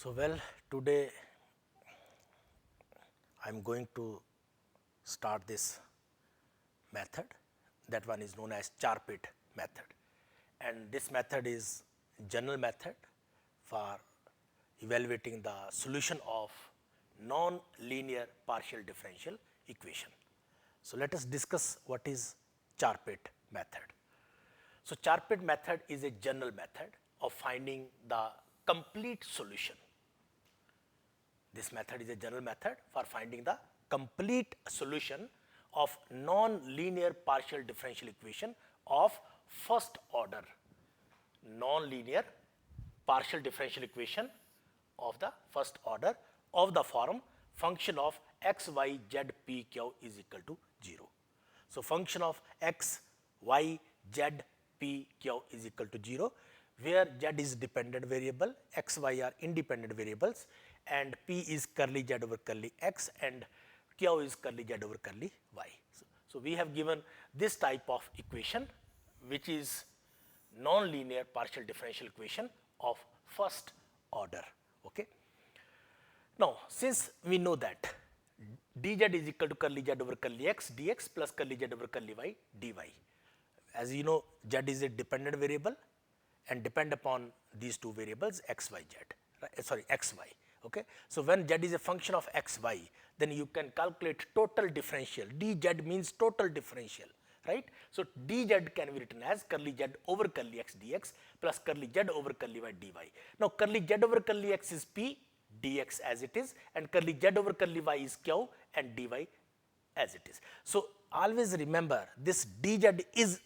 Well, today I am going to start this method. That one is known as Char-Pit method, and this method is general method for evaluating the solution of non-linear partial differential equation. So let us discuss what is Char-Pit method. So Char-Pit method is a general method of finding the complete solution. This method is a general method for finding the complete solution of non-linear partial differential equation of first order. Non-linear partial differential equation of the first order of the form function of x, y, z, p, q is equal to 0. So function of x, y, z, p, q is equal to 0, where z is dependent variable, x, y are independent variables, and p is curly z over curly x and q is curly z over curly y. So we have given this type of equation, which is non-linear partial differential equation of first order. Okay. Now, since we know that dz is equal to curly z over curly x dx plus curly z over curly y dy. As you know, z is a dependent variable and depend upon these two variables x, y, z, right? Sorry, x, y. Okay. So when z is a function of x, y, then you can calculate total differential. dz means total differential, right? So dz can be written as curly z over curly x dx plus curly z over curly y dy. Now curly z over curly x is p dx as it is, and curly z over curly y is q and dy as it is. So always remember this dz is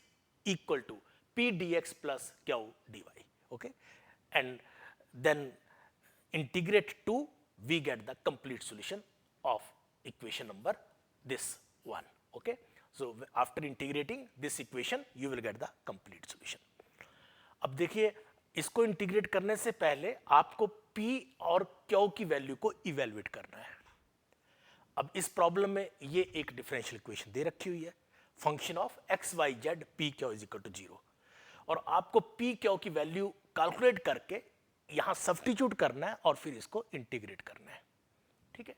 equal to p dx plus q dy. Okay, and then integrate 2, we get the complete solution of equation number this one. Okay, so after integrating this equation you will get the complete solution. अब देखिए, इसको integrate करने से पहले आपको p और q की value को इवेल्युएट करना है. अब इस प्रॉब्लम में ये एक डिफरेंशियल इक्वेशन दे रखी हुई है, function of x y z p q is equal to 0, और आपको पी क्यू की वैल्यू कैलकुलेट करके यहां सब्स्टिट्यूट करना है और फिर इसको इंटीग्रेट करना है. ठीक है.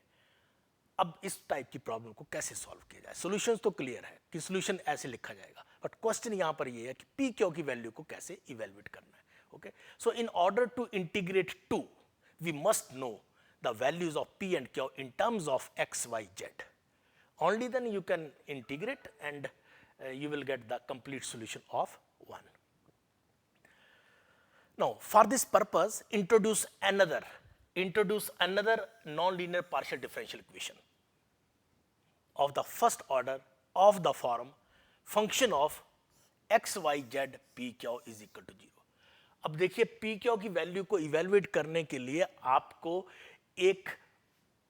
अब इस टाइप की प्रॉब्लम को कैसे सॉल्व किया जाए? सॉल्यूशंस तो क्लियर है कि सॉल्यूशन ऐसे लिखा जाएगा, बट क्वेश्चन यहां पर ये है कि पी क्यू की वैल्यू को कैसे इवेल्युएट करना है. Okay, so in order to integrate 2, we must know the values of p and q in terms of x, y, z. Only then you can integrate and you will get the complete solution of 1. Now, for this purpose, introduce another non-linear partial differential equation of the first order of the form function of x, y, z, p, q is equal to 0. अब देखिए, P q की value को evaluate करने के लिए आपको एक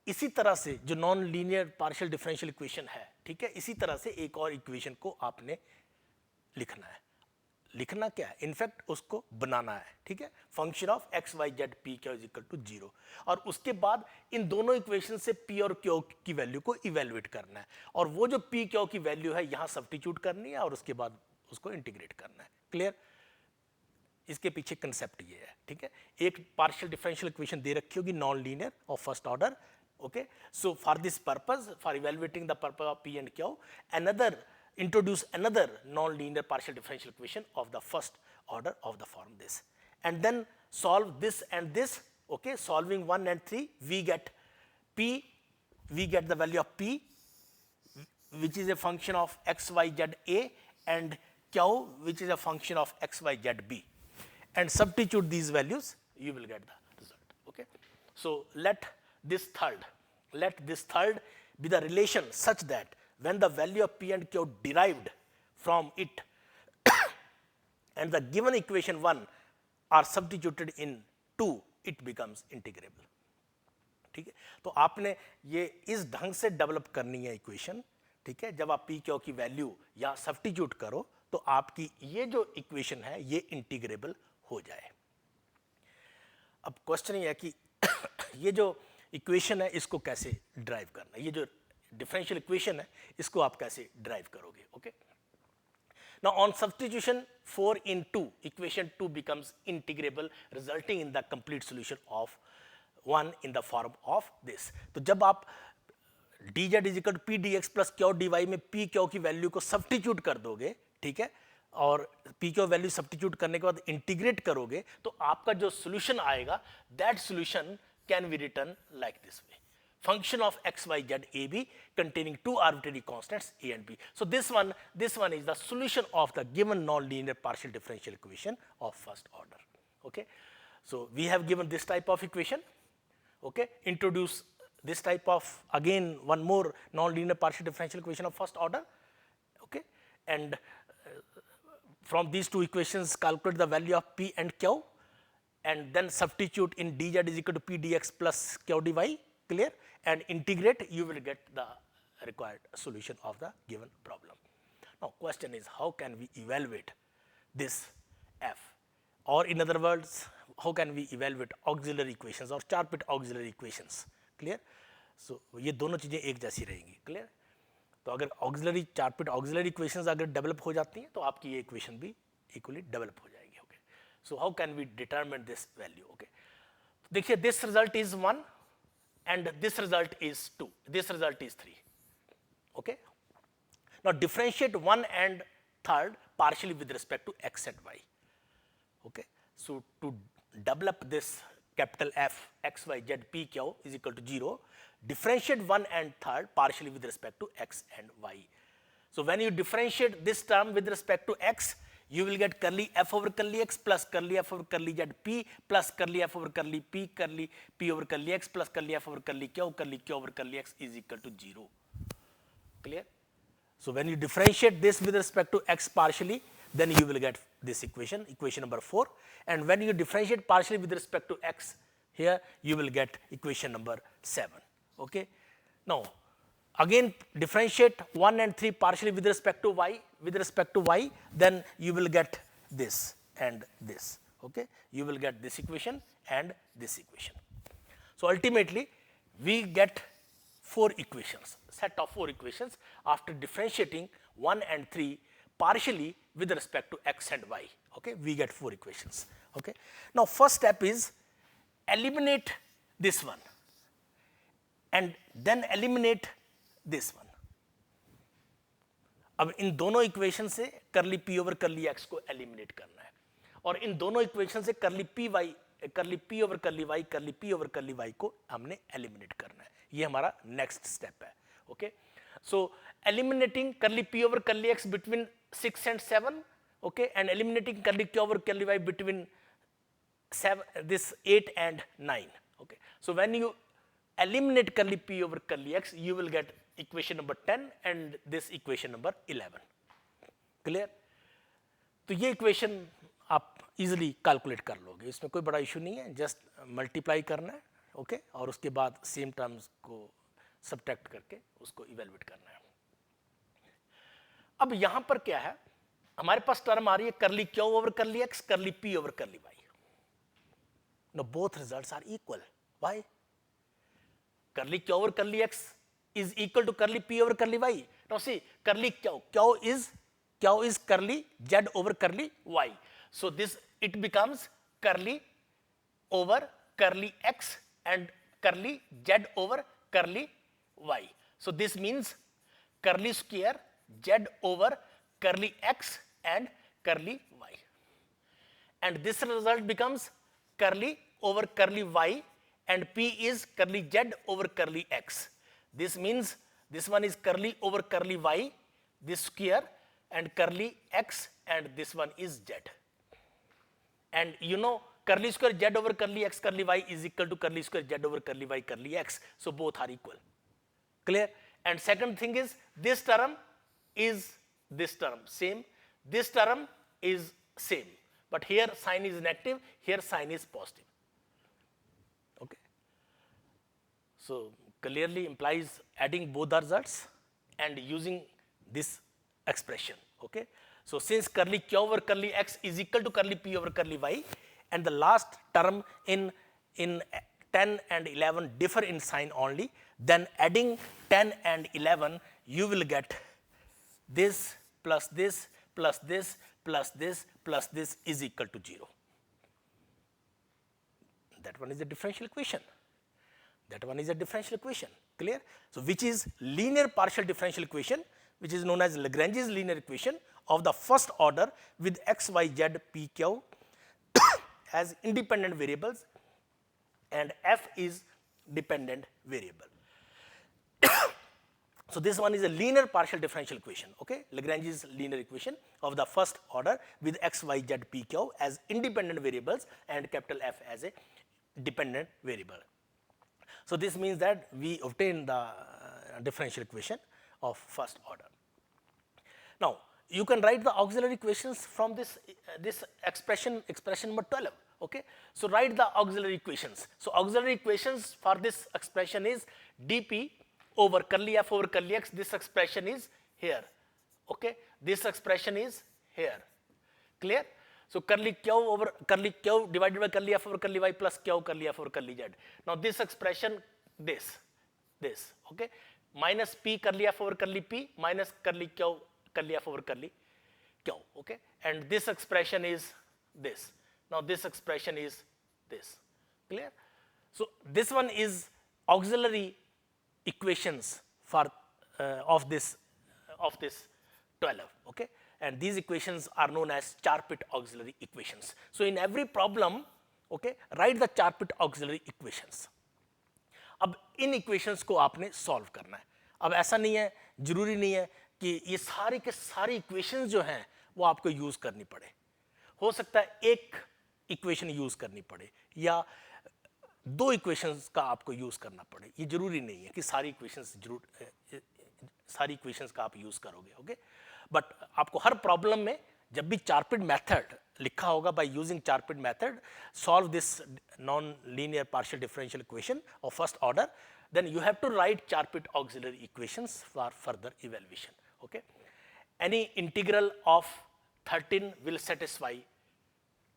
इसी तरह से जो non linear partial differential equation है, ठीक है, इसी तरह से एक और इक्वेशन को आपने लिखना है. लिखना क्या है? इनफैक्ट उसको बनाना है. ठीक है, function of x y z p q is equal to 0, और उसके बाद इन दोनों इक्वेशन से पी और क्यू की वैल्यू को इवेल्युएट करना है, और वो जो पी क्यू की वैल्यू है यहां सब्स्टिट्यूट करनी है और उसके बाद उसको इंटीग्रेट करना है. क्लियर? इसके पीछे कंसेप्ट ये है. ठीक है, एक पार्शियल डिफरेंशियल इक्वेशन दे रखी होगी non linear of first order. Okay, so for this purpose, for evaluating the purpose of P and Q, introduce another non-linear partial differential equation of the first order of the form this, and then solve this and this. Okay, solving 1 and 3, we get p, we get the value of p, which is a function of x, y, z a, and q, which is a function of x, y, z b, and substitute these values, you will get the result. Okay, so let this third be the relation such that when the value of p and q derived from it and the given equation 1 are substituted in 2, it becomes integrable. ठीक है, तो आपने ये इस ढंग से develop करनी है इक्वेशन. ठीक है, जब आप पी क्यू की वैल्यू या सब्स्टिट्यूट करो तो आपकी ये जो इक्वेशन है ये इंटीग्रेबल हो जाए. अब क्वेश्चन ये है कि ये जो इक्वेशन है इसको कैसे ड्राइव करना है, ये जो डिफरेंशियल इक्वेशन है इसको आप कैसे ड्राइव करोगे. Okay, now on substitution 4 in 2, equation 2 becomes integrable, resulting in the complete solution of 1 in the form of this. तो जब आप dz is equal to p d x plus q d y में p q की value को substitute कर दोगे, ठीक है, और पी क्यू वैल्यू सब्स्टिट्यूट करने के बाद इंटीग्रेट करोगे तो आपका जो सोल्यूशन आएगा, that solution can be written like this way, function of x, y, z, a, b containing two arbitrary constants a and b. So this one is the solution of the given non-linear partial differential equation of first order. Okay, so we have given this type of equation. Okay, introduce this type of, again one more non-linear partial differential equation of first order. Okay, and from these two equations calculate the value of p and q, and then substitute in dz is equal to p dx plus q dy, clear, and integrate, you will get the required solution of the given problem. Now question is, how can we evaluate this f, or in other words how can we evaluate auxiliary equations or चार-पिट auxiliary equations, clear. So ये दोनों चीजें एक जैसी रहेंगी, clear. तो अगर auxiliary चार-पिट auxiliary equations अगर develop हो जाती हैं तो आपकी ये equation भी equally develop हो जाएगी. Okay, so how can we determine this value? Okay, देखिए this result is 1 and this result is 2, this result is 3. Okay, now differentiate 1 and third partially with respect to x and y. Okay, so to develop this capital F x y z p q is equal to 0, differentiate 1 and third partially with respect to x and y. So when you differentiate this term with respect to x, you will get curly f over curly x plus curly f over curly z p plus curly f over curly p over curly x plus curly f over curly q over curly x is equal to 0. Clear? So when you differentiate this with respect to x partially, then you will get this equation, equation number 4. And when you differentiate partially with respect to x, here you will get equation number 7. Okay? Now again differentiate 1 and 3 partially with respect to y, then you will get this and this. Okay, you will get this equation and this equation. So ultimately we get 4 equations, set of 4 equations after differentiating 1 and 3 partially with respect to x and y. Okay, we get 4 equations. Okay, now first step is eliminate this one and then eliminate this one. अब इन दोनों equation से करली p over करली x को eliminate करना है, और इन दोनों इक्वेशन से करली p ओवर करली y, करली p ओवर करली y को हमने एलिमिनेट करना है. ये हमारा नेक्स्ट स्टेप है. ओके, सो एलिमिनेटिंग करली p ओवर करली x between 6 and 7, okay, and eliminating curly q over curly y between 8 and 9. Okay, so when you eliminate curly p over curly x, you will get equation number 10 and this equation number 11. Clear? तो ये equation आप easily calculate कर लोगे, इसमें कोई बड़ा issue नहीं है, जस्ट मल्टीप्लाई करना है. ओके, और उसके बाद सेम टर्म्स को सब्ट्रैक्ट करके उसको इवेलुएट करना है. अब यहां पर क्या है, हमारे पास टर्म आ रही है curly q over curly x, curly p over curly y. No both results are equal. Why? Curly q over curly x is equal to curly p over curly y. Now see, curly q is curly z over curly y. So this, it becomes curly over curly x and curly z over curly y. So this means curly square z over curly x and curly y. And this result becomes curly over curly y and p is curly z over curly x. This means this one is curly over curly y, this square, and curly x, and this one is z. And you know curly square z over curly x curly y is equal to curly square z over curly y curly x. So both are equal. Clear? And second thing is this term is this term same, this term is same, but here sign is negative, here sign is positive. Okay. So clearly implies adding both the results and using this expression. Okay, so since curly q over curly x is equal to curly p over curly y, and the last term in 10 and 11 differ in sign only, then adding 10 and 11 you will get this plus this plus this plus this plus this is equal to 0. That one is the differential equation. That one is a differential equation. Clear? So which is linear partial differential equation, which is known as Lagrange's linear equation of the first order with x, y, z, p, q as independent variables and f is dependent variable. So this one is a linear partial differential equation, okay? Lagrange's linear equation of the first order with x, y, z, p, q as independent variables and capital F as a dependent variable. So this means that we obtain the differential equation of first order. Now you can write the auxiliary equations from this expression number 12, okay? So write the auxiliary equations. So auxiliary equations for this expression is dp over curly f over curly x. This expression is here, okay? This expression is here. Clear? So curly q divided by curly f over curly y plus q curly f over curly z. Now this expression, this, okay? Minus p curly f over curly p minus curly q curly f over curly q, okay? And this expression is this. Now this expression is this. Clear? So this one is auxiliary equations for of this 12, okay? And these equations are known as Charpit auxiliary equations. So in every problem, okay, write the Charpit auxiliary equations. अब इन equations को आपने solve करना है. अब ऐसा नहीं है, जरूरी नहीं है कि ये सारी के सारी इक्वेशंस जो हैं वो आपको यूज करनी पड़े. हो सकता है एक इक्वेशन यूज करनी पड़े या दो इक्वेशंस का आपको यूज करना पड़े. ये जरूरी नहीं है कि सारी इक्वेशंस का आप यूज करोगे, ओके? बट आपको हर प्रॉब्लम में जब भी चारपिट मेथड लिखा होगा, by using Charpit method solve this non linear partial differential equation of first order, then you have to write Charpit auxiliary equations for further evaluation, okay? Any integral of 13 will satisfy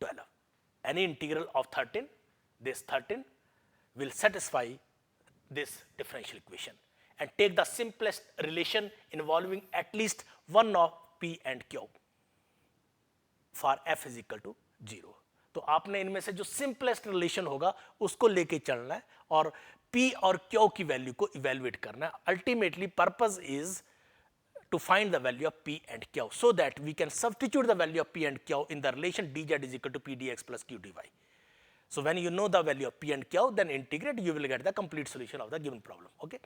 12. Any integral of 13, this 13 will satisfy this differential equation, and take the simplest relation involving at least one of p and q for f is equal to 0. तो आपने इनमें से जो simplest relation होगा उसको लेके चलना है और p और q की वैल्यू को इवेल्युएट करना है. Ultimately purpose is to find the value of p and q so that we can substitute the value of p and q in the relation dz is equal to p dx plus q dy. So when you know the value of p and q, then integrate, you will get the complete solution of the given problem, okay?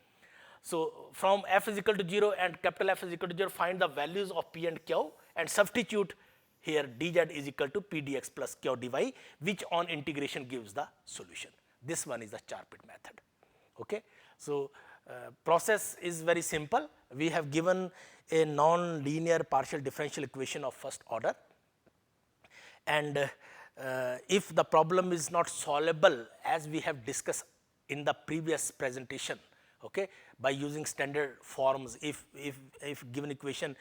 So from f is equal to 0 and capital F is equal to 0, find the values of p and q and substitute here dz is equal to p dx plus q dy, which on integration gives the solution. This one is the Charpit method, okay? So process is very simple. We have given a non-linear partial differential equation of first order, and if the problem is not solvable as we have discussed in the previous presentation, okay, by using standard forms, if given equation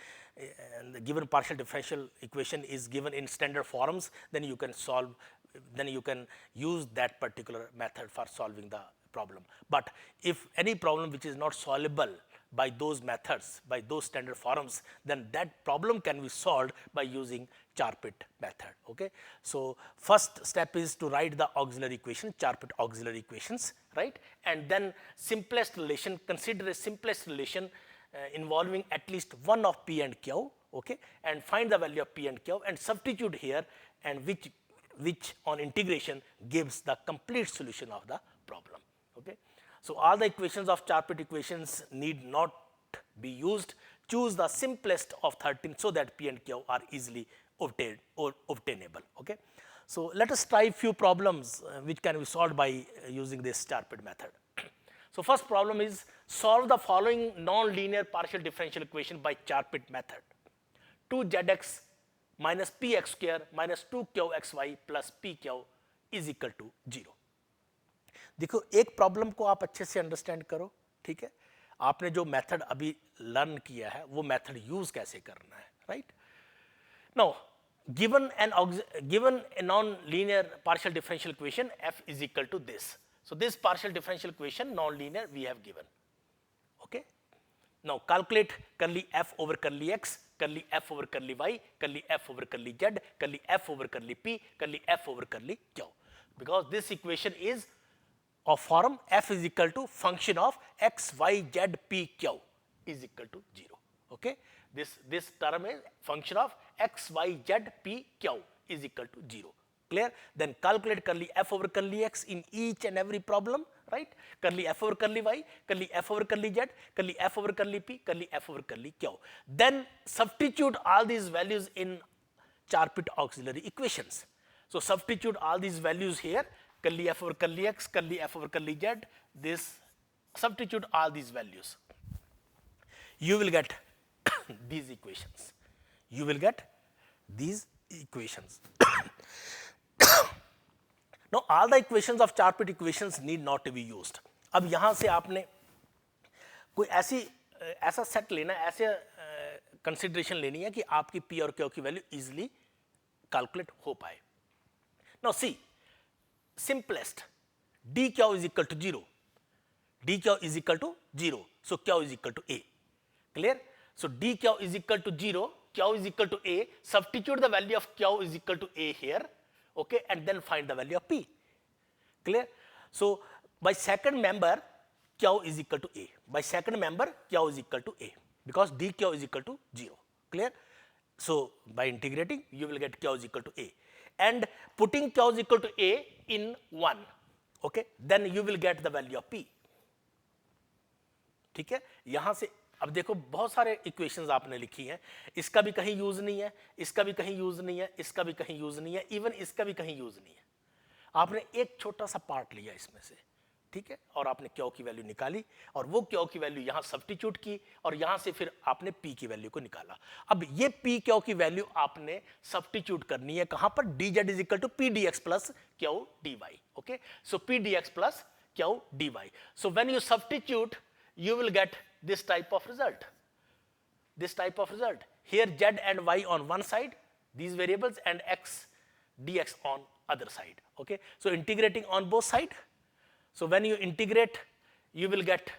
the given partial differential equation is given in standard forms, then you can solve, then you can use that particular method for solving the problem. But if any problem which is not solvable by those methods, by those standard forms, then that problem can be solved by using Charpit method, okay? So first step is to write the auxiliary equation, Charpit auxiliary equations, right? And then simplest relation, consider a simplest relation involving at least one of p and q, okay? And find the value of p and q and substitute here, and which on integration gives the complete solution of the problem, okay? So all the equations of Charpit equations need not be used. Choose the simplest of 13 so that p and q are easily obtained or obtainable, okay? So let us try few problems which can be solved by using this Charpit method. So first problem is solve the following non-linear partial differential equation by Charpit method. 2zx minus px square minus 2qxy plus pq is equal to 0. देखो एक problem को आप अच्छे से understand करो, ठीक है? आपने जो मेथड अभी लर्न किया है वो मेथड यूज कैसे करना है, right? Now given a non-linear partial differential equation f is equal to this. So this partial differential equation non-linear we have given, okay? Now calculate curly f over curly x, curly f over curly y, curly f over curly z, curly f over curly p, curly f over curly q, because this equation is of form f is equal to function of x, y, z, p, q is equal to 0. Okay, this term is function of x, y, z, p, q is equal to 0. Clear? Then calculate curly f over curly x in each and every problem, right? Curly f over curly y, curly f over curly z, curly f over curly p, curly f over curly q. Then substitute all these values in Char-Pitt auxiliary equations. So substitute all these values here, curly f over curly x, curly f over curly z, this, substitute all these values. You will get these equations. You will get these equations. Now all the equations of Char-Pitt equations need not to be used. अब यहाँ से आपने कोई ऐसा set लेना, ऐसे consideration लेनी है कि आपकी P और Q की वैल्यू इजीली कैलकुलेट हो पाए. Now see, simplest, dq is equal to 0. dq is equal to 0. So q is equal to a. Clear? So dq is equal to 0, q is equal to a. Substitute the value of q is equal to a here. Okay, and then find the value of p. Clear? So by second member, q is equal to a. By second member, q is equal to a, because dq is equal to 0. Clear? So by integrating, you will get q is equal to a, and putting q is equal to a in 1. Okay, then you will get the value of p. ठीक है, यहां से अब देखो बहुत सारे equations आपने लिखी हैं, इसका भी कहीं यूज नहीं है, इसका भी कहीं यूज नहीं है, इसका भी कहीं यूज नहीं है, इवन इसका भी कहीं यूज नहीं है. आपने एक छोटा सा पार्ट लिया इसमें से, ठीक है, और आपने क्यू की वैल्यू निकाली, और वो क्यू की वैल्यू यहां सब्स्टिट्यूट की, और यहां से फिर आपने पी की वैल्यू को निकाला. अब ये पी क्यू की वैल्यू आपने सब्स्टिट्यूट करनी है कहां पर? D z is equal to p d x plus q d y. Okay, so p d x plus q d y. So when you substitute, you will get this type of result. This type of result. Here z and y on one side, these variables, and x dx on other side. Okay, so integrating on both sides. So when you integrate, you will get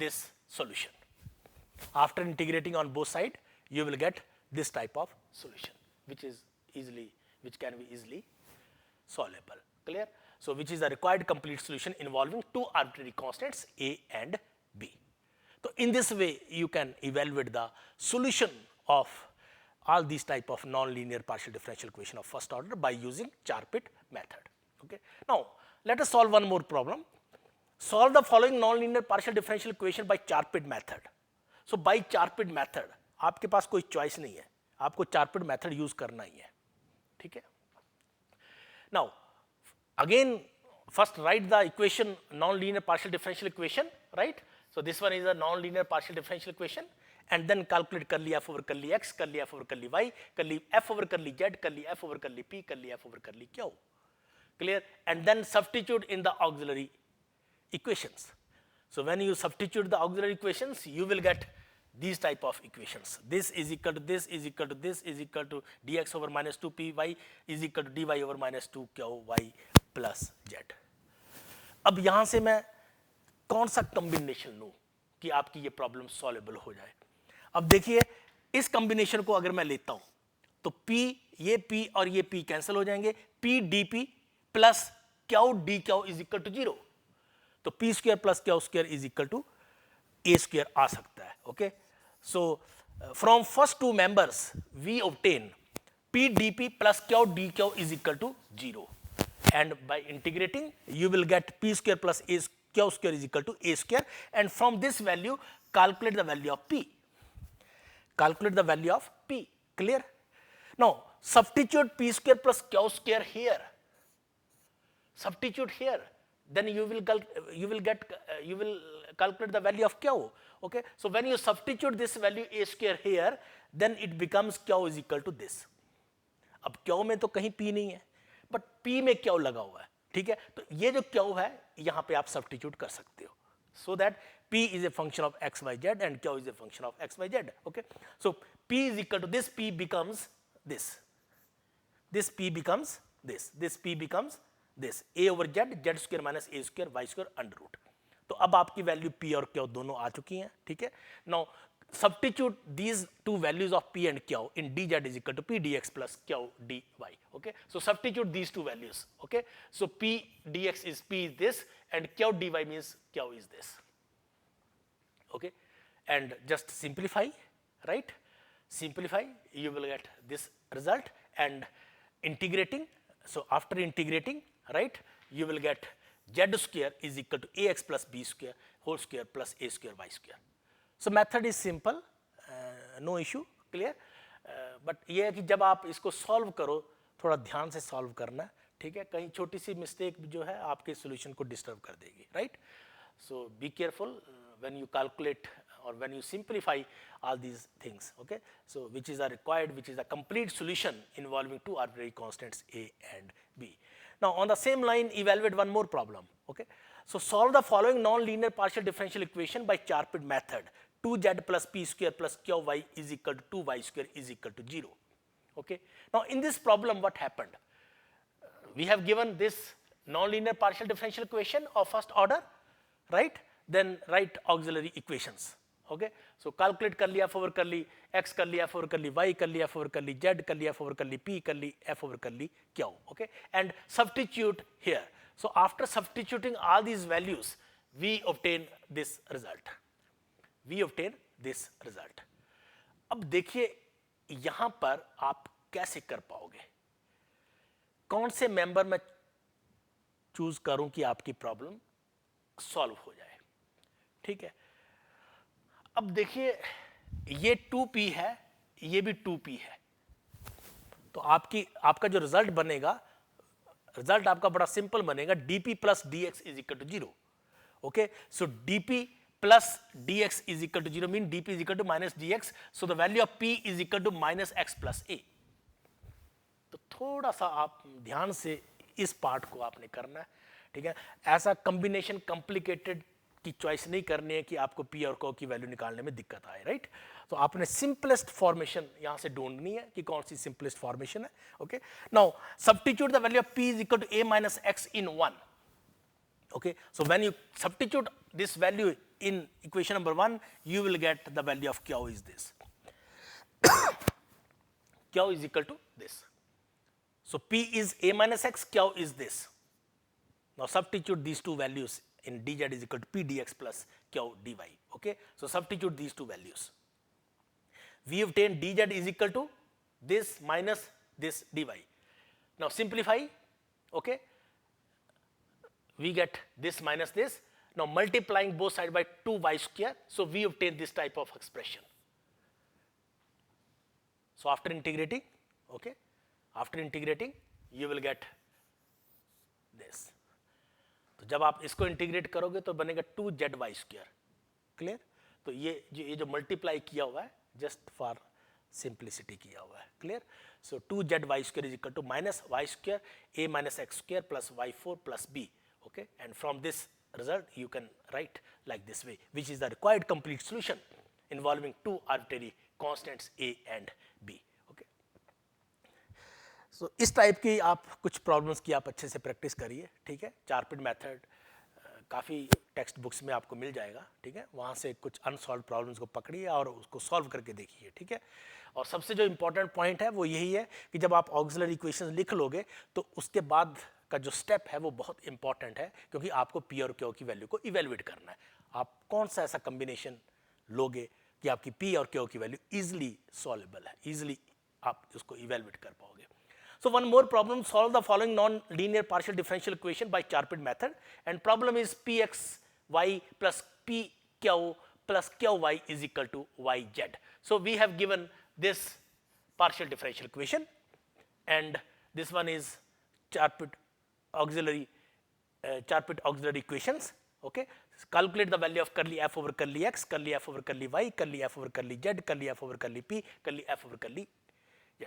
this solution. After integrating on both sides, you will get this type of solution, which can be easily solvable. Clear? So which is the required complete solution involving two arbitrary constants a and b. So in this way you can evaluate the solution of all these type of non-linear partial differential equation of first order by using Char-Pitt method. Okay. Now let us solve one more problem. Solve the following non-linear partial differential equation by Char-Pitt method. So by Char-Pitt method आपके पास कोई choice नहीं है, आपको Char-Pitt method use करना ही है. ठीक है. Now again, first write the equation, non-linear partial differential equation, right? So this one is a non-linear partial differential equation, and then calculate curly f over curly x, curly f over curly y, curly f over curly z, curly f over curly p, curly f over curly q. Clear? And then substitute in the auxiliary equations. So when you substitute the auxiliary equations, you will get these type of equations. This is equal to this is equal to this is equal to dx over minus 2py is equal to dy over minus 2qy plus Z. अब यहां से मैं कौन सा combination लूं कि आपकी ये प्रॉब्लम सॉल्वेबल हो जाए? अब देखिए, इस कॉम्बिनेशन को अगर मैं लेता हूं तो P, ये P और ये P कैंसिल हो जाएंगे, P dP plus q d q is equal to 0. तो P square plus q square is equal to A square आ सकता है. Okay, so from first two members we obtain P dP plus q d q is equal to 0. And by integrating, you will get p square plus a q square is equal to a square, and from this value calculate the value of p. Calculate the value of p. Clear? Now substitute p square plus q square here. Substitute here, then you will calculate the value of q. Okay, so when you substitute this value a square here, then it becomes q is equal to this. अब q में तो कहीं p नहीं है, but P में Q लगा हुआ है. ठीक है, तो ये जो क्यू है यहां पे आप सब्स्टिट्यूट कर सकते हो, so that P is a function of x y z and q is a function of x y z. Okay, so P is equal to this, P becomes this, this P becomes this, this P becomes this, a over z, z square minus a square y square under root. तो अब आपकी value P और Q दोनों आ चुकी हैं. ठीक है, now substitute these two values of p and q in dz is equal to p dx plus q dy. Okay, so substitute these two values. Okay, so p dx is p is this and q dy means q is this. Okay, and just simplify, right? Simplify, you will get this result, and integrating, so after integrating, right, you will get z square is equal to ax plus b square whole square plus a square y square. So method is simple, no issue, clear. But ये है कि जब आप इसको solve करो थोड़ा ध्यान से सॉल्व करना, ठीक है, कहीं छोटी सी मिस्टेक जो है आपके सॉल्यूशन को डिस्टर्ब कर देगी, right. So be careful when you calculate or when you simplify all these things. Okay, so which is a required, which is a complete solution involving two arbitrary constants a and b. Now on the same line evaluate one more problem. Okay, so solve the following non-linear partial differential equation by Charpit method. 2z plus p square plus qy is equal to 2y square is equal to 0. Okay, now in this problem what happened, we have given this non-linear partial differential equation of first order, right, then write auxiliary equations. Okay, so calculate कर लिया f over कर ली x कर लिया f over कर ली y कर लिया f over कर ली z कर लिया f over कर ली p कर ली f over कर ली q. Okay, and substitute here. So after substituting all these values we obtain this result. We obtain this result. अब देखिए यहाँ पर आप कैसे कर पाओगे, कौन से मेंबर में चूज करूं कि आपकी प्रॉब्लम सॉल्व हो जाए. ठीक है, अब देखिए ये 2p है, ये भी 2p है, तो आपका जो रिजल्ट बनेगा, रिजल्ट आपका बड़ा सिंपल बनेगा, dp plus dx is equal to 0. Okay, so dp plus dx is equal to 0 mean dp is equal to minus dx, so the value of p is equal to minus x plus a. तो थोड़ा सा आप ध्यान से इस part को आपने करना है, ठीक है. ऐसा कॉम्बिनेशन कॉम्प्लिकेटेड की चॉइस नहीं करनी है कि आपको p और q की वैल्यू निकालने में दिक्कत आए, राइट. तो आपने सिंपलेस्ट फॉर्मेशन यहां से ढूंढनी है कि कौन सी सिंपलेस्ट फॉर्मेशन है. Okay, now substitute the value of p is equal to a minus x in 1. Okay, so when you substitute this value in equation number 1, you will get the value of q is this. Q is equal to this. So p is a minus x, q is this. Now substitute these two values in dz is equal to p dx plus q dy. Okay, so substitute these two values. We obtain dz is equal to this minus this dy. Now simplify. Okay, we get this minus this. Now multiplying both sides by 2y square, so we obtain this type of expression. So after integrating, okay, after integrating you will get this. तो जब आप इसको integrate करोगे तो बनेगा 2zy square. Clear. तो ये जो मल्टीप्लाई किया हुआ है जस्ट फॉर सिंप्लिसिटी किया हुआ है. Clear. So 2zy square is equal to minus y square a minus x square plus y4 plus b. Okay, and from this result you can write like this way, which is the required complete solution involving two arbitrary constants a and b. Okay, so इस type की आप कुछ problems की आप अच्छे से practice करिए. ठीक है, चारपिट मेथड काफ़ी टेक्स्ट बुक्स में आपको मिल जाएगा. ठीक है, वहाँ से कुछ अनसॉल्व प्रॉब्लम्स को पकड़िए और उसको सॉल्व करके देखिए. ठीक है, और सबसे जो इम्पोर्टेंट पॉइंट है वो यही है कि जब आप ऑक्सिलरी इक्वेशंस लिख लोगे तो उसके बाद का जो स्टेप है वो बहुत इंपॉर्टेंट है, क्योंकि आपको पी और क्यू की वैल्यू को इवेलुएट करना है. आप कौन सा ऐसा कॉम्बिनेशन लोगे कि आपकी पी और क्यू की वैल्यू इजीली सॉल्वेबल है, इजीली आप उसको इवेलुएट कर पाओगे. So one more problem, solve the following non linear partial differential equation by Charpit method, and problem is p x y plus p q plus q y is equal to y z. So we have given this partial differential equation, and this one is Charpit auxiliary equations. Okay, calculate the value of curly f over curly x, curly f over curly y, curly f over curly z, curly f over curly p, curly f over curly z.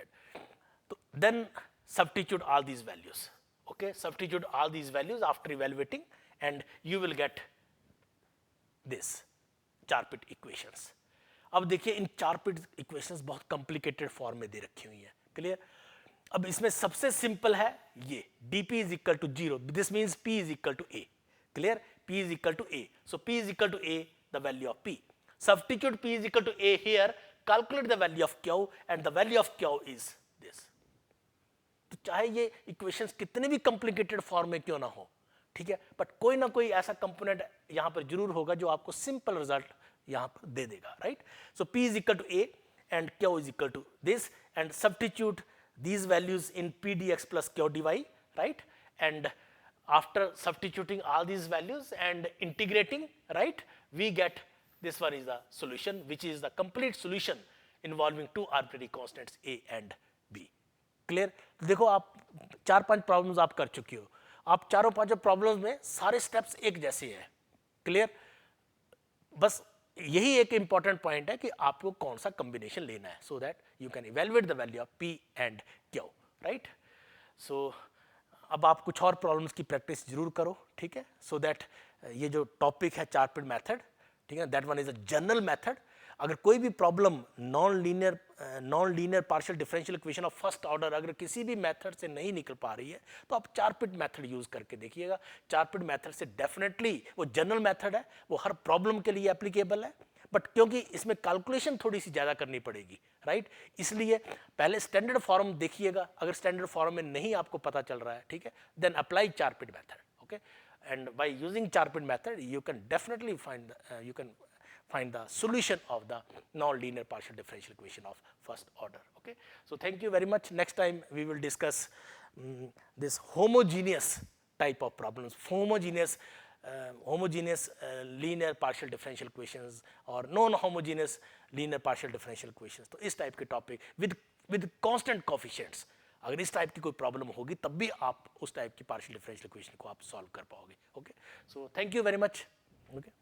So then substitute all these values. Okay, substitute all these values after evaluating and you will get this Charpit equations. अब देखिए इन Charpit equations बहुत complicated form में दे रखी हुई हैं. Clear. अब इसमें सबसे सिंपल है ये dp is equal to 0, this means p is equal to a. Clear, p is equal to a, so p is equal to a the value of p. Substitute p is equal to a here, calculate the value of q and the value of q is this. तो चाहे ये equations कितने भी complicated form में क्यों ना हो, ठीक है, बट कोई ना कोई ऐसा कंपोनेंट यहाँ पर जरूर होगा जो आपको सिंपल रिजल्ट यहाँ पर दे देगा, right. So p is equal to a and q is equal to this, and substitute these values in p dx plus q dy, right, and after substituting all these values and integrating, right, we get this one is the solution, which is the complete solution involving two arbitrary constants a and b. Clear. देखो आप 4-5 problems आप कर चुकी हो, आप चारों पांचों problems में सारे स्टेप्स एक जैसे हैं. क्लियर. बस यही एक इंपॉर्टेंट पॉइंट है कि आपको कौन सा कॉम्बिनेशन लेना है, so that you can evaluate the value of p and q, right. So अब आप कुछ और प्रॉब्लम्स की प्रैक्टिस जरूर करो, ठीक है, सो दैट ये जो टॉपिक है 4 पिट मेथड, ठीक है, that one is a general method. अगर कोई भी problem non linear partial differential equation of first order अगर किसी भी मेथड से नहीं निकल पा रही है तो आप 4 पिट मेथड यूज करके देखिएगा. 4 पिट मेथड से डेफिनेटली वो जनरल मेथड है, वो हर प्रॉब्लम के लिए एप्लीकेबल है, बट क्योंकि इसमें कैलकुलेशन थोड़ी सी ज़्यादा करनी पड़ेगी, राइट, इसलिए पहले स्टैंडर्ड फॉर्म देखिएगा. अगर स्टैंडर्ड फॉर्म में नहीं आपको पता चल रहा है, ठीक है, then apply 4 pit method. Okay, and by using 4 pit method you can definitely find the solution of the non-linear partial differential equation of first order. Okay, so thank you very much. Next time we will discuss this homogeneous type of problems, homogeneous linear partial differential equations or non-homogeneous linear partial differential equations. तो इस type के topic with constant coefficients, अगर इस type की कोई problem होगी तब भी आप उस टाइप की पार्शियल डिफरेंशियल इक्वेशन को आप सॉल्व कर पाओगे. Okay, so thank you very much. Okay.